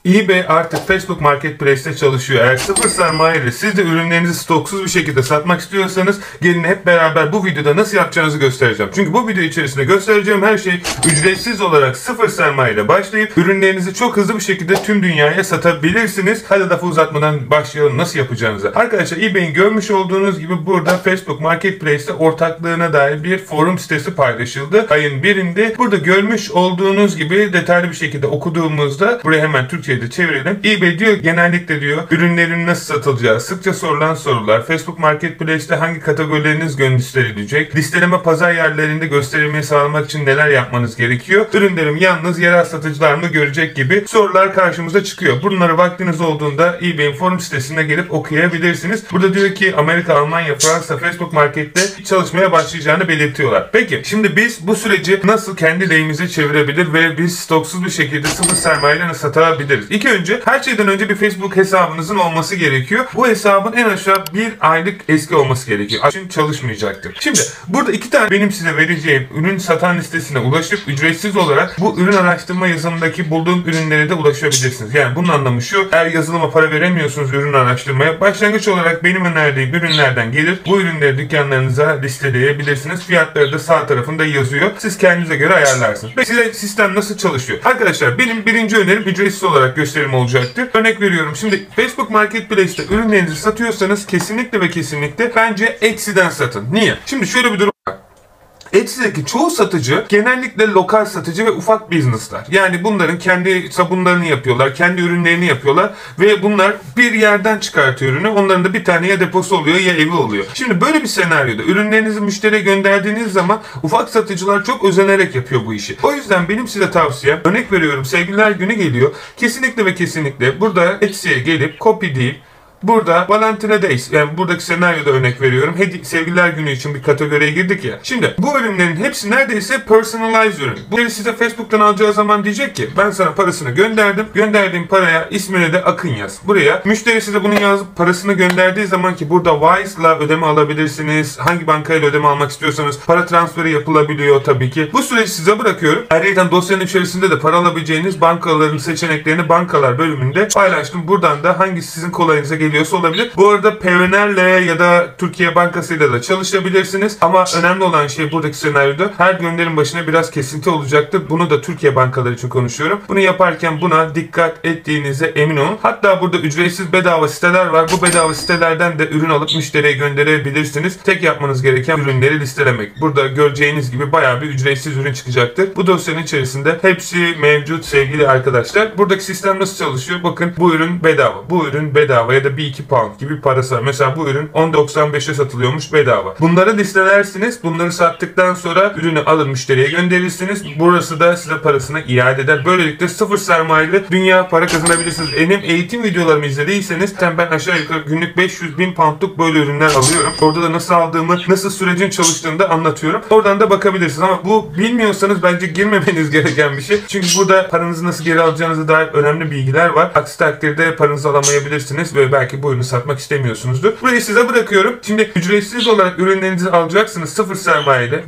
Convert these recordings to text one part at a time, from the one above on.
eBay artık Facebook Marketplace'te çalışıyor. Eğer sıfır sermayeyle siz de ürünlerinizi stoksuz bir şekilde satmak istiyorsanız gelin hep beraber bu videoda nasıl yapacağınızı göstereceğim. Çünkü bu video içerisinde göstereceğim her şey ücretsiz olarak sıfır sermayeyle başlayıp ürünlerinizi çok hızlı bir şekilde tüm dünyaya satabilirsiniz. Hadi lafı uzatmadan başlayalım nasıl yapacağınızı. Arkadaşlar eBay'in görmüş olduğunuz gibi burada Facebook Marketplace'te ortaklığına dair bir forum sitesi paylaşıldı. Ayın birinde burada görmüş olduğunuz gibi detaylı bir şekilde okuduğumuzda buraya hemen Türkçe'de çevirelim. eBay diyor genellikle diyor ürünlerin nasıl satılacağı, sıkça sorulan sorular, Facebook Marketplace'te hangi kategorileriniz gösterilecek, listeleme pazar yerlerinde gösterilmeyi sağlamak için neler yapmanız gerekiyor, ürünlerim yalnız yerel satıcılar mı görecek gibi sorular karşımıza çıkıyor. Bunları vaktiniz olduğunda eBay'in forum sitesine gelip okuyabilirsiniz. Burada diyor ki Amerika, Almanya, Fransa Facebook Market'te çalışmaya başlayacağını belirtiyorlar. Peki şimdi biz bu süreci nasıl kendi lehimize çevirebilir ve biz stoksuz bir şekilde sıfır sermayeyle nasıl satabiliriz? İlk önce her şeyden önce bir Facebook hesabınızın olması gerekiyor. Bu hesabın en aşağı bir aylık eski olması gerekiyor. Çünkü çalışmayacaktır. Şimdi burada iki tane benim size vereceğim ürün satan listesine ulaşıp ücretsiz olarak bu ürün araştırma yazılımındaki bulduğum ürünlere de ulaşabilirsiniz. Yani bunun anlamı şu: eğer yazılıma para veremiyorsunuz ürün araştırmaya, başlangıç olarak benim önerdiğim ürünlerden gelir bu ürünleri dükkanlarınıza listeleyebilirsiniz. Fiyatları da sağ tarafında yazıyor. Siz kendinize göre ayarlarsınız. Ve size sistem nasıl çalışıyor? Arkadaşlar benim birinci önerim ücretsiz olarak gösterim olacaktır. Örnek veriyorum. Şimdi Facebook Marketplace'te ürünlerinizi satıyorsanız kesinlikle ve kesinlikle bence Etsy'den satın. Niye? Şimdi şöyle bir durum var. Etsy'deki çoğu satıcı genellikle lokal satıcı ve ufak business'lar. Yani bunların kendi sabunlarını yapıyorlar, kendi ürünlerini yapıyorlar ve bunlar bir yerden çıkartıyor ürünü. Onların da bir tane ya deposu oluyor ya evi oluyor. Şimdi böyle bir senaryoda ürünlerinizi müşteriye gönderdiğiniz zaman ufak satıcılar çok özenerek yapıyor bu işi. O yüzden benim size tavsiyem, örnek veriyorum Sevgililer Günü geliyor. Kesinlikle ve kesinlikle burada Etsy'ye gelip copy deyip burada Valentine Days, yani buradaki senaryoda örnek veriyorum. Sevgililer Günü için bir kategoriye girdik ya. Şimdi bu ürünlerin hepsi neredeyse personalized ürün. Bu size Facebook'tan alacağı zaman diyecek ki ben sana parasını gönderdim. Gönderdiğim paraya ismine de Akın yaz. Buraya müşteri size bunu yazıp parasını gönderdiği zaman ki burada Wise'la ödeme alabilirsiniz. Hangi bankayla ödeme almak istiyorsanız para transferi yapılabiliyor tabii ki. Bu süreci size bırakıyorum. Ayrıca dosyanın içerisinde de para alabileceğiniz bankaların seçeneklerini bankalar bölümünde paylaştım. Buradan da hangisi sizin kolayınıza geliyorsa olabilir. Bu arada Pevner'le ya da Türkiye Bankası'yla da çalışabilirsiniz. Ama önemli olan şey buradaki senaryoda her gönderim başına biraz kesinti olacaktır. Bunu da Türkiye bankaları için konuşuyorum. Bunu yaparken buna dikkat ettiğinize emin olun. Hatta burada ücretsiz bedava siteler var. Bu bedava sitelerden de ürün alıp müşteriye gönderebilirsiniz. Tek yapmanız gereken ürünleri listelemek. Burada göreceğiniz gibi bayağı bir ücretsiz ürün çıkacaktır. Bu dosyanın içerisinde hepsi mevcut sevgili arkadaşlar. Buradaki sistem nasıl çalışıyor? Bakın bu ürün bedava. Bu ürün bedava ya da 2 pound gibi parası var. Mesela bu ürün 10.95'e satılıyormuş bedava. Bunları listelersiniz. Bunları sattıktan sonra ürünü alır müşteriye gönderirsiniz. Burası da size parasını iade eder. Böylelikle sıfır sermayeyle dünya para kazanabilirsiniz. Benim eğitim videolarımı izlediyseniz ben aşağı yukarı günlük 500.000 poundluk böyle ürünler alıyorum. Orada da nasıl aldığımı, nasıl sürecin çalıştığını da anlatıyorum. Oradan da bakabilirsiniz ama bu bilmiyorsanız bence girmemeniz gereken bir şey. Çünkü burada paranızı nasıl geri alacağınıza dair önemli bilgiler var. Aksi takdirde paranızı alamayabilirsiniz ve belki bu ürünü satmak istemiyorsunuzdur. Burayı size bırakıyorum. Şimdi ücretsiz olarak ürünlerinizi alacaksınız sıfır sermayeyle.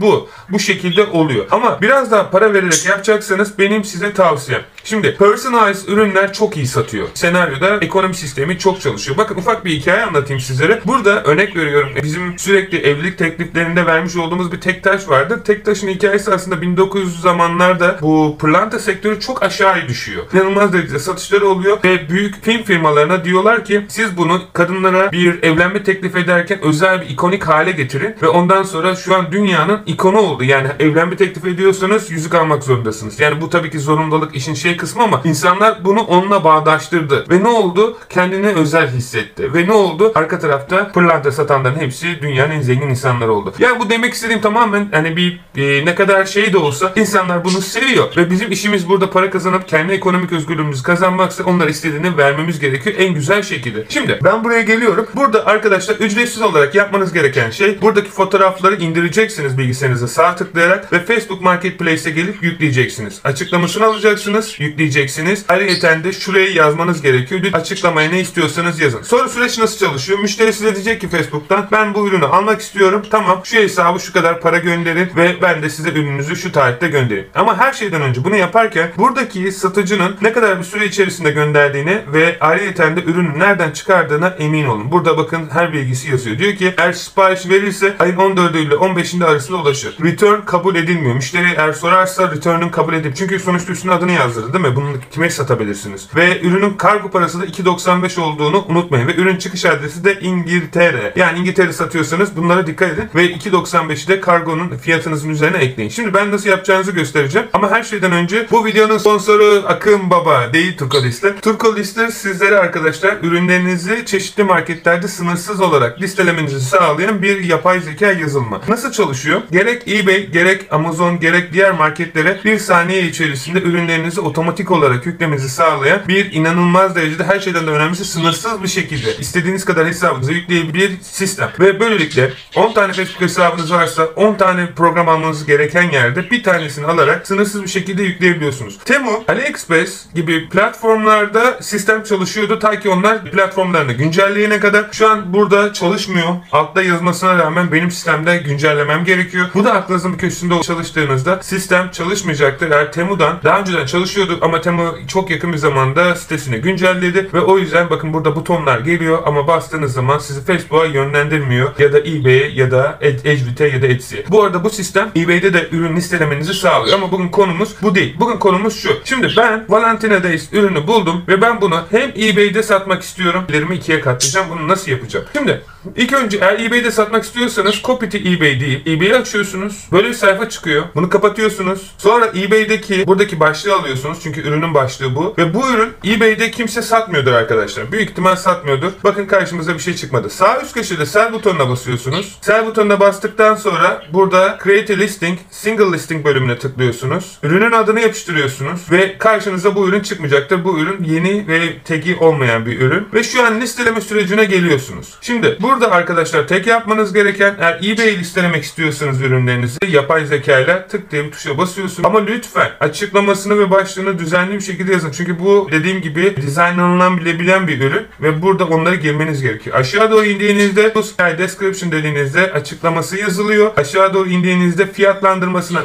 Bu şekilde oluyor. Ama biraz daha para vererek yapacaksanız benim size tavsiyem. Şimdi personalized ürünler çok iyi satıyor. Senaryoda ekonomi sistemi çok çalışıyor. Bakın ufak bir hikaye anlatayım sizlere. Burada örnek veriyorum. Bizim sürekli evlilik tekliflerinde vermiş olduğumuz bir Tektaş vardır. Tektaş'ın hikayesi aslında 1900 zamanlarda bu pırlanta sektörü çok aşağıya düşüyor. İnanılmaz derecede satışları oluyor ve büyük film firmalarına diyorlar ki siz bunu kadınlara bir evlenme teklif ederken özel bir ikonik hale getirin ve ondan sonra şu an dünyanın ikonu oldu. Yani evlenme teklif ediyorsanız yüzük almak zorundasınız. Yani bu tabii ki zorundalık işin kısmı ama insanlar bunu onunla bağdaştırdı. Ve ne oldu? Kendini özel hissetti. Ve ne oldu? Arka tarafta pırlanta satanların hepsi dünyanın en zengin insanları oldu. Yani bu demek istediğim tamamen hani ne kadar şey de olsa insanlar bunu seviyor. Ve bizim işimiz burada para kazanıp kendi ekonomik özgürlüğümüzü kazanmaksa onlara istediğini vermemiz gerekiyor en güzel şekilde. Şimdi ben buraya geliyorum. Burada arkadaşlar ücretsiz olarak yapmanız gereken şey buradaki fotoğrafları indireceksiniz bilgisayarınıza sağ tıklayarak ve Facebook Marketplace'e gelip yükleyeceksiniz. Açıklamasını alacaksınız, yükleyeceksiniz. Ayrıca de şuraya yazmanız gerekiyor. Açıklamaya ne istiyorsanız yazın. Sonra süreç nasıl çalışıyor? Müşteri size diyecek ki Facebook'tan ben bu ürünü almak istiyorum. Tamam, şu hesabı şu kadar para gönderin ve ben de size ürününüzü şu tarihte göndereyim. Ama her şeyden önce bunu yaparken buradaki satıcının ne kadar bir süre içerisinde gönderdiğini ve ayrıca de ürünü nereden çıkardığına emin olun. Burada bakın her bilgisi yazıyor. Diyor ki eğer sipariş verirse ayın 14'ü ile 15'inde arasında ulaşır. Return kabul edilmiyor. Müşteri eğer sorarsa return'ün kabul edilmiyor. Çünkü sonuçta üstüne adını yazdırdı değil mi? Bunu kime satabilirsiniz? Ve ürünün kargo parası da 2.95 olduğunu unutmayın. Ve ürün çıkış adresi de İngiltere. Yani İngiltere satıyorsanız bunlara dikkat edin. Ve 2.95'i de kargonun fiyatınızın üzerine ekleyin. Şimdi ben nasıl yapacağınızı göstereceğim. Ama her şeyden önce bu videonun sponsoru Akın Baba değil Turkolistler. Turkolistler sizlere arkadaşlar ürünlerinizi çeşitli marketlerde sınırsız olarak listelemenizi sağlayan bir yapay zeka yazılımı. Nasıl çalışıyor? Gerek eBay, gerek Amazon, gerek diğer marketlere bir saniye içerisinde ürünlerinizi otomatik olarak yüklemenizi sağlayan bir inanılmaz derecede her şeyden de önemlisi sınırsız bir şekilde istediğiniz kadar hesabınıza yükleyebilir sistem. Ve böylelikle 10 tane Facebook hesabınız varsa 10 tane program almanız gereken yerde bir tanesini alarak sınırsız bir şekilde yükleyebiliyorsunuz. Temu, AliExpress gibi platformlarda sistem çalışıyordu ta ki onlar platformlarını güncelleyene kadar. Şu an burada çalışmıyor. Altta yazmasına rağmen benim sistemde güncellemem gerekiyor. Bu da aklınızın bir köşesinde çalıştığınızda sistem çalışmayacaktır. Eğer Temu'dan daha önceden çalışıyordu ama Temu çok yakın bir zamanda sitesini güncelledi ve o yüzden bakın burada butonlar geliyor ama bastığınız zaman sizi Facebook'a yönlendirmiyor ya da eBay'e ya da Edgebit'e ya da Etsy'ye. Bu arada bu sistem eBay'de de ürün listelemenizi sağlıyor ama bugün konumuz bu değil. Bugün konumuz şu. Şimdi ben Valentina Days ürünü buldum ve ben bunu hem eBay'de satmak istiyorum. Ellerimi ikiye katlayacağım. Bunu nasıl yapacağım? Şimdi ilk önce eğer eBay'de satmak istiyorsanız copy to eBay deyip eBay'i açıyorsunuz. Böyle bir sayfa çıkıyor. Bunu kapatıyorsunuz. Sonra eBay'deki buradaki başlığı alıyorsunuz. Çünkü ürünün başlığı bu. Ve bu ürün eBay'de kimse satmıyordur arkadaşlar. Büyük ihtimal satmıyordur. Bakın karşımıza bir şey çıkmadı. Sağ üst köşede sell butonuna basıyorsunuz. Sell butonuna bastıktan sonra burada create a listing, single listing bölümüne tıklıyorsunuz. Ürünün adını yapıştırıyorsunuz ve karşınıza bu ürün çıkmayacaktır. Bu ürün yeni ve tagi olmayan bir ürün. Ve şu an listeleme sürecine geliyorsunuz. Şimdi burada arkadaşlar tek yapmanız gereken eğer eBay listelemek istiyorsanız ürünlerinizi yapay zeka ile tık diye bir tuşa basıyorsunuz. Ama lütfen açıklamasını ve başlığını düzenli bir şekilde yazın. Çünkü bu dediğim gibi dizayn alınabilen bir ürün ve burada onları girmeniz gerekiyor. Aşağı doğru indiğinizde bu description dediğinizde açıklaması yazılıyor. Aşağı doğru indiğinizde fiyatlandırmasına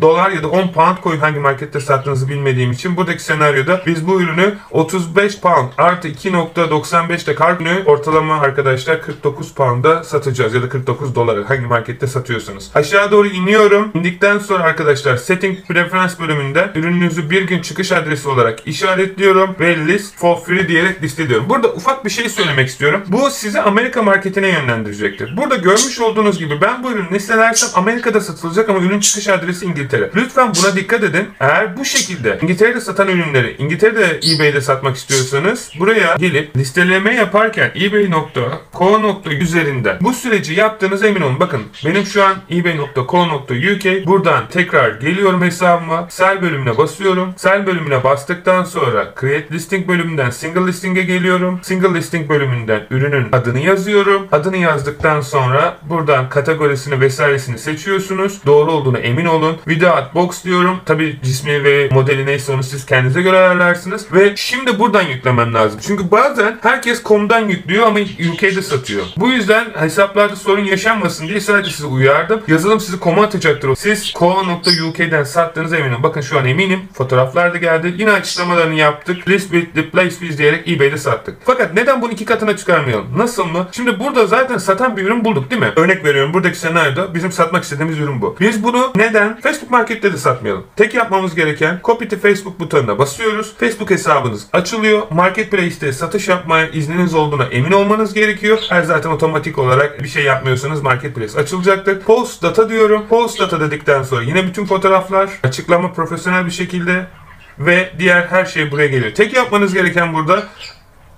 $10 ya da 10 pound koyun, hangi markette sattığınızı bilmediğim için. Buradaki senaryoda biz bu ürünü 35 pound artı 2.95'te kargo ortalama arkadaşlar 49 pound'a satacağız ya da 49 dolara hangi markette satıyorsanız. Aşağı doğru iniyorum. İndikten sonra arkadaşlar setting preference bölümünde ürününüzü bir gün çıkış adresi olarak işaretliyorum ve list for free diyerek listeliyorum. Burada ufak bir şey söylemek istiyorum. Bu sizi Amerika marketine yönlendirecektir. Burada görmüş olduğunuz gibi ben bu ürünü listelersem Amerika'da satılacak ama ürün çıkış adresi İngiltere. Lütfen buna dikkat edin. Eğer bu şekilde İngiltere'de satan ürünleri İngiltere'de eBay'de satmak istiyorsanız buraya gelip listeleme yaparken ebay.co.uk üzerinden bu süreci yaptığınıza emin olun. Bakın benim şu an ebay.co.uk buradan tekrar geliyorum hesabıma. Sell bölümüne basıyorum. Sell bölümüne bastıktan sonra create listing bölümünden single listing'e geliyorum. Single listing bölümünden ürünün adını yazıyorum. Adını yazdıktan sonra buradan kategorisini vesairesini seçiyorsunuz. Doğru olduğuna emin olun. Without box diyorum. Tabi cismi ve modeli neyse onu siz kendinize göre ayarlarsınız. Ve şimdi buradan yüklemem lazım. Çünkü bazen herkes com'dan yüklüyor ama UK'de satıyor. Bu yüzden hesaplarda sorun yaşanmasın diye sadece sizi uyardım. Yazılım sizi com'a atacaktır. Siz co.uk'den sattığınıza eminim. Bakın şu an eminim. Fotoğraflar da geldi. Yine açıklamalarını yaptık. List with the place biz diyerek eBay'de sattık. Fakat neden bunu 2 katına çıkarmayalım? Nasıl mı? Şimdi burada zaten satan bir ürün bulduk değil mi? Örnek veriyorum. Buradaki senaryoda bizim satmak istediğimiz ürün bu. Biz bunu neden Facebook Market'te de satmayalım? Tek yapmamız gereken copy to Facebook butonuna basıyoruz. Facebook hesabınız açılıyor. Marketplace'te satış yapmaya izniniz olduğuna emin olmanız gerekiyor. Eğer zaten otomatik olarak bir şey yapmıyorsanız Marketplace açılacaktır. Post data diyorum. Post data dedikten sonra yine bütün fotoğraflar, açıklama profesyonel bir şekilde ve diğer her şey buraya geliyor. Tek yapmanız gereken burada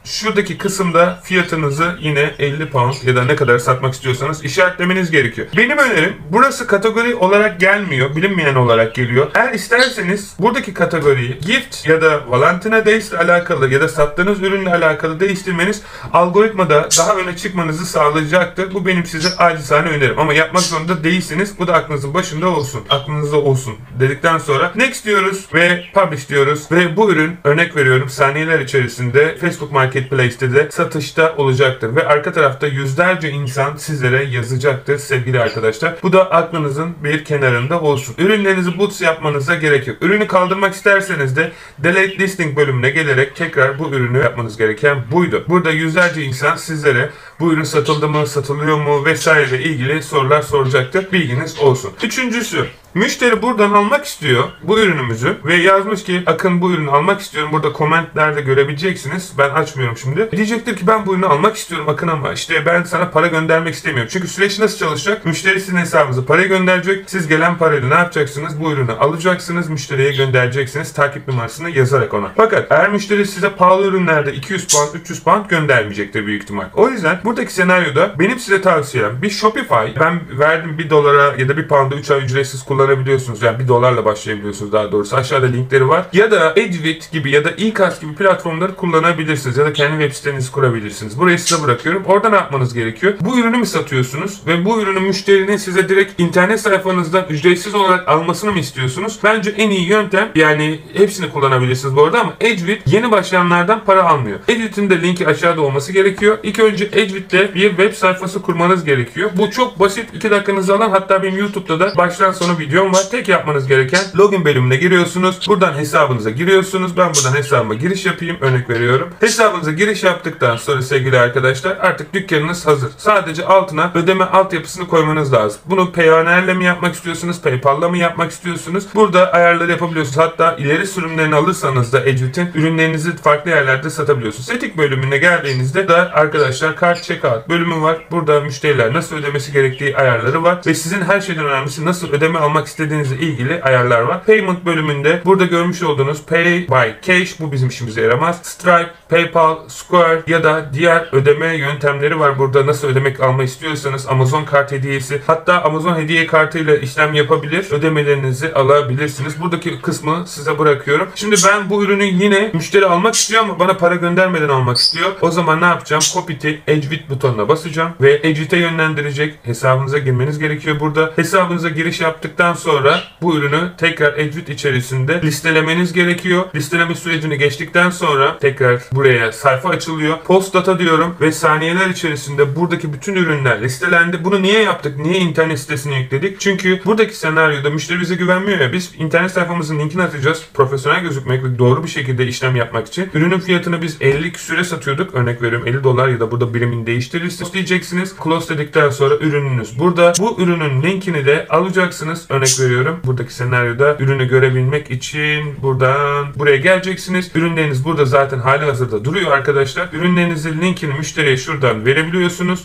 şuradaki kısımda fiyatınızı yine 50 pound ya da ne kadar satmak istiyorsanız işaretlemeniz gerekiyor. Benim önerim, burası kategori olarak gelmiyor, bilinmeyen olarak geliyor. Eğer isterseniz buradaki kategoriyi gift ya da Valentine Days ile alakalı ya da sattığınız ürünle alakalı değiştirmeniz algoritmada daha öne çıkmanızı sağlayacaktır. Bu benim size acizane önerim. Ama yapmak zorunda değilsiniz. Bu da aklınızın başında olsun. Aklınızda olsun dedikten sonra next diyoruz ve publish diyoruz ve bu ürün, örnek veriyorum, saniyeler içerisinde Facebook Marketplace'te de satışta olacaktır ve arka tarafta yüzlerce insan sizlere yazacaktır sevgili arkadaşlar. Bu da aklınızın bir kenarında olsun. Ürünlerinizi boots yapmanıza gerek yok. Ürünü kaldırmak isterseniz de delete listing bölümüne gelerek tekrar bu ürünü yapmanız gereken buydu. Burada yüzlerce insan sizlere bu ürün satıldı mı, satılıyor mu vesaire ilgili sorular soracaktır. Bilginiz olsun. Üçüncüsü, müşteri buradan almak istiyor bu ürünümüzü ve yazmış ki Akın bu ürünü almak istiyorum. Burada komentlerde görebileceksiniz. Ben açmıyorum şimdi. Diyecektir ki ben bu ürünü almak istiyorum Akın ama işte ben sana para göndermek istemiyorum. Çünkü süreç nasıl çalışacak? Müşteri sizin hesabınıza parayı gönderecek. Siz gelen parayla ne yapacaksınız? Bu ürünü alacaksınız. Müşteriye göndereceksiniz. Takip numarasını yazarak ona. Fakat eğer müşteri size pahalı ürünlerde 200 pound, 300 pound göndermeyecektir büyük ihtimal. O yüzden buradaki senaryoda benim size tavsiyem bir Shopify. Ben verdim $1 ya da £1 3 ay ücretsiz kullanabiliyorsunuz. Yani $1'la başlayabiliyorsunuz daha doğrusu. Aşağıda linkleri var. Ya da Edgewit gibi ya da eCast gibi platformları kullanabilirsiniz. Ya da kendi web sitenizi kurabilirsiniz. Burayı size bırakıyorum. Orada ne yapmanız gerekiyor? Bu ürünü mü satıyorsunuz? Ve bu ürünü müşterinin size direkt internet sayfanızdan ücretsiz olarak almasını mı istiyorsunuz? Bence en iyi yöntem, yani hepsini kullanabilirsiniz bu arada ama Edgewit yeni başlayanlardan para almıyor. Edgewit'in de linki aşağıda olması gerekiyor. İlk önce Edgewit'te bir web sayfası kurmanız gerekiyor. Bu çok basit. 2 dakikanızı alan, hatta benim YouTube'da da baştan sona videom var. Tek yapmanız gereken login bölümüne giriyorsunuz. Buradan hesabınıza giriyorsunuz. Ben buradan hesabıma giriş yapayım. Örnek veriyorum. Hesabınıza giriş yaptıktan sonra sevgili arkadaşlar artık dükkanınız hazır. Sadece altına ödeme altyapısını koymanız lazım. Bunu Payoneer'le mi yapmak istiyorsunuz? PayPal'la mı yapmak istiyorsunuz? Burada ayarları yapabiliyorsunuz. Hatta ileri sürümlerini alırsanız da Edgewit'in ürünlerinizi farklı yerlerde satabiliyorsunuz. Setting bölümüne geldiğinizde da arkadaşlar Cart Checkout bölümü var. Burada müşteriler nasıl ödemesi gerektiği ayarları var ve sizin her şeyden önemlisi nasıl ödeme almak istediğinizle ilgili ayarlar var. Payment bölümünde burada görmüş olduğunuz Pay by Cash, bu bizim işimize yaramaz. Stripe, PayPal, Square ya da diğer ödeme yöntemleri var. Burada nasıl ödemek almayı istiyorsanız Amazon kart hediyesi, hatta Amazon hediye kartıyla işlem yapabilir, ödemelerinizi alabilirsiniz. Buradaki kısmı size bırakıyorum. Şimdi ben bu ürünü yine müşteri almak istiyor ama bana para göndermeden almak istiyor. O zaman ne yapacağım? Copy to Edgewit butonuna basacağım ve Edgewit'e yönlendirecek. Hesabınıza girmeniz gerekiyor burada. Hesabınıza giriş yaptıktan sonra bu ürünü tekrar Edgewit içerisinde listelemeniz gerekiyor. Listeleme sürecini geçtikten sonra tekrar buraya sayfa açılıyor. Post data diyorum ve saniyeler içerisinde buradaki bütün ürünler listelendi. Bunu niye yaptık? Niye internet sitesine yükledik? Çünkü buradaki senaryoda müşteri bize güvenmiyor ya. Biz internet sayfamızın linkini atacağız. Profesyonel gözükmek ve doğru bir şekilde işlem yapmak için. Ürünün fiyatını biz 50 küsüre satıyorduk. Örnek veriyorum $50 ya da burada birimini değiştirirsiniz diyeceksiniz. Close dedikten sonra ürününüz burada. Bu ürünün linkini de alacaksınız. Örnek veriyorum. Buradaki senaryoda ürünü görebilmek için buradan buraya geleceksiniz. Ürünleriniz burada zaten hali hazırda duruyor arkadaşlar. Ürünlerinizin linkini müşteriye şuradan verebiliyorsunuz.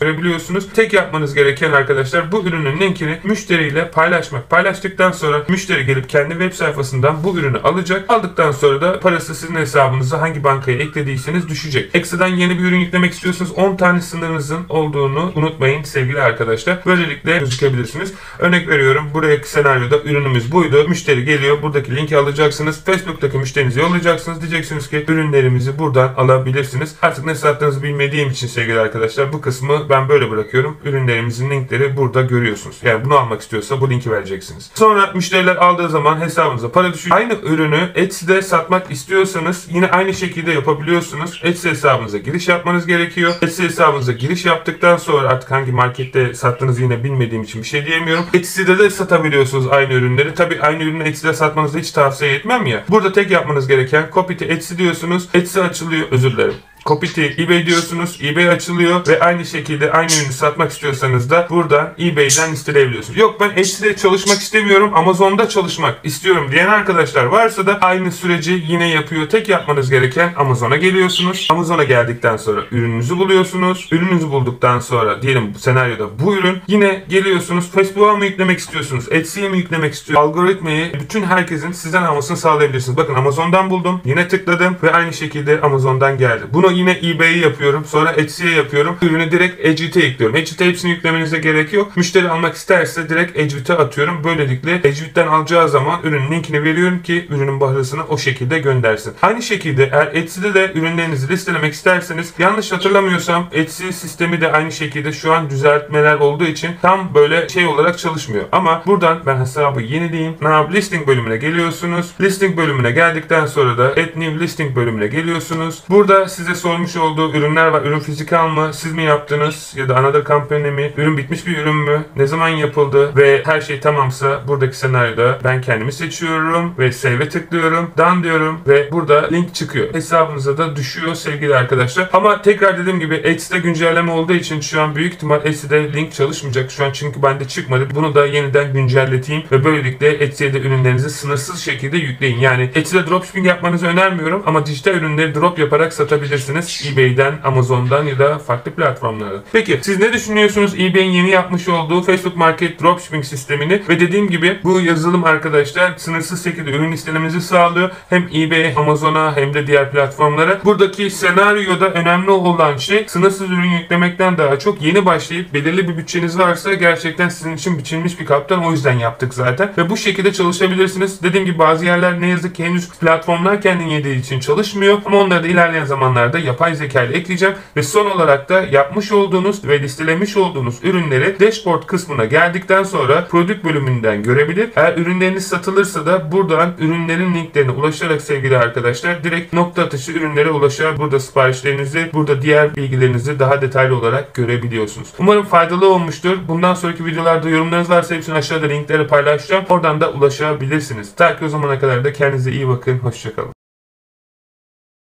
Tek yapmanız gereken arkadaşlar bu ürünün linkini müşteriyle paylaşmak. Paylaştıktan sonra müşteri gelip kendi web sayfasından bu ürünü alacak. Aldıktan sonra da parası sizin hesabınıza hangi bankaya eklediyseniz düşecek. Ekstradan yeni bir ürün yüklemek istiyorsanız 10 tane sınırınızın olduğunu unutmayın sevgili arkadaşlar. Böylelikle gözükebilirsiniz. Örnek veriyorum, buraya senaryoda ürünümüz buydu. Müşteri geliyor. Buradaki linki alacaksınız. Facebook'taki müşterinizi yollayacaksınız. Diyeceksiniz ki ürünlerimizi buradan alabilirsiniz. Artık ne sattığınızı bilmediğim için sevgili arkadaşlar bu kısmı ben böyle bırakıyorum. Ürünlerimizin linkleri burada görüyorsunuz. Yani bunu almak istiyorsa bu linki vereceksiniz. Sonra müşteriler aldığı zaman hesabınıza para düşüyor. Aynı ürünü Etsy'de satmak istiyorsanız yine aynı şekilde yapabiliyorsunuz. Etsy hesabınıza giriş yapmanız gerekiyor. Etsy hesabınıza giriş yaptıktan sonra artık hangi markette sattığınızı yine bilmediğim için bir şey diyemiyorum. Etsy'de de satabiliyorsunuz aynı ürünleri. Tabii aynı ürünü Etsy'de satmanızı hiç tavsiye etmem ya. Burada tek yapmanız gereken copy to Etsy diyorsunuz. Etsy açılıyor. Özür dilerim. Copy to eBay diyorsunuz. eBay açılıyor ve aynı şekilde aynı ürünü satmak istiyorsanız da buradan eBay'den listeleyebiliyorsunuz. Yok ben Etsy'de çalışmak istemiyorum, Amazon'da çalışmak istiyorum diyen arkadaşlar varsa da aynı süreci yine yapıyor. Tek yapmanız gereken Amazon'a geliyorsunuz. Amazon'a geldikten sonra ürününüzü buluyorsunuz. Ürününüzü bulduktan sonra diyelim bu senaryoda bu ürün. Yine geliyorsunuz. Facebook'a mı yüklemek istiyorsunuz? Etsy'ye mi yüklemek istiyorsunuz? Algoritmayı bütün herkesin sizden almasını sağlayabilirsiniz. Bakın Amazon'dan buldum. Yine tıkladım ve aynı şekilde Amazon'dan geldi. Bunu yine eBay'i yapıyorum. Sonra Etsy'ye yapıyorum. Ürünü direkt Edgeit'e ekliyorum. Edgeit'e hepsini yüklemenize gerek yok. Müşteri almak isterse direkt Edgeit'e atıyorum. Böylelikle Edgeit'ten alacağı zaman ürünün linkini veriyorum ki ürünün bahrasını o şekilde göndersin. Aynı şekilde eğer Etsy'de de ürünlerinizi listelemek isterseniz, yanlış hatırlamıyorsam Etsy sistemi de aynı şekilde şu an düzeltmeler olduğu için tam böyle şey olarak çalışmıyor. Ama buradan ben hesabı yenileyim. Listing bölümüne geliyorsunuz. Listing bölümüne geldikten sonra da Add New Listing bölümüne geliyorsunuz. Burada size sormuş olduğu ürünler var. Ürün fizikal mı? Siz mi yaptınız? Ya da another company mi? Ürün bitmiş bir ürün mü? Ne zaman yapıldı? Ve her şey tamamsa buradaki senaryoda ben kendimi seçiyorum ve Save'e tıklıyorum. Done diyorum ve burada link çıkıyor. Hesabınıza da düşüyor sevgili arkadaşlar. Ama tekrar dediğim gibi Etsy'de güncelleme olduğu için şu an büyük ihtimal Etsy'de link çalışmayacak. Şu an çünkü bende çıkmadı. Bunu da yeniden güncelleteyim ve böylelikle Etsy'de ürünlerinizi sınırsız şekilde yükleyin. Yani Etsy'de dropshipping yapmanızı önermiyorum ama dijital ürünleri drop yaparak satabilirsiniz. eBay'den, Amazon'dan ya da farklı platformlardan. Peki siz ne düşünüyorsunuz eBay'in yeni yapmış olduğu Facebook Market dropshipping sistemini? Ve dediğim gibi bu yazılım arkadaşlar sınırsız şekilde ürün listelemenizi sağlıyor. Hem eBay, Amazon'a hem de diğer platformlara. Buradaki senaryoda önemli olan şey sınırsız ürün yüklemekten daha çok yeni başlayıp belirli bir bütçeniz varsa gerçekten sizin için biçilmiş bir kaptan, o yüzden yaptık zaten. Ve bu şekilde çalışabilirsiniz. Dediğim gibi bazı yerler ne yazık ki henüz platformlar kendini yediği için çalışmıyor. Ama onları da ilerleyen zamanlarda yapay zeka ile ekleyeceğim. Ve son olarak da yapmış olduğunuz ve listelemiş olduğunuz ürünleri dashboard kısmına geldikten sonra product bölümünden görebilir. Eğer ürünleriniz satılırsa da buradan ürünlerin linklerine ulaşarak sevgili arkadaşlar direkt nokta atışı ürünlere ulaşarak burada siparişlerinizi, burada diğer bilgilerinizi daha detaylı olarak görebiliyorsunuz. Umarım faydalı olmuştur. Bundan sonraki videolarda yorumlarınız varsa hepsini aşağıda linkleri paylaşacağım. Oradan da ulaşabilirsiniz. Ta ki o zamana kadar da kendinize iyi bakın. Hoşçakalın.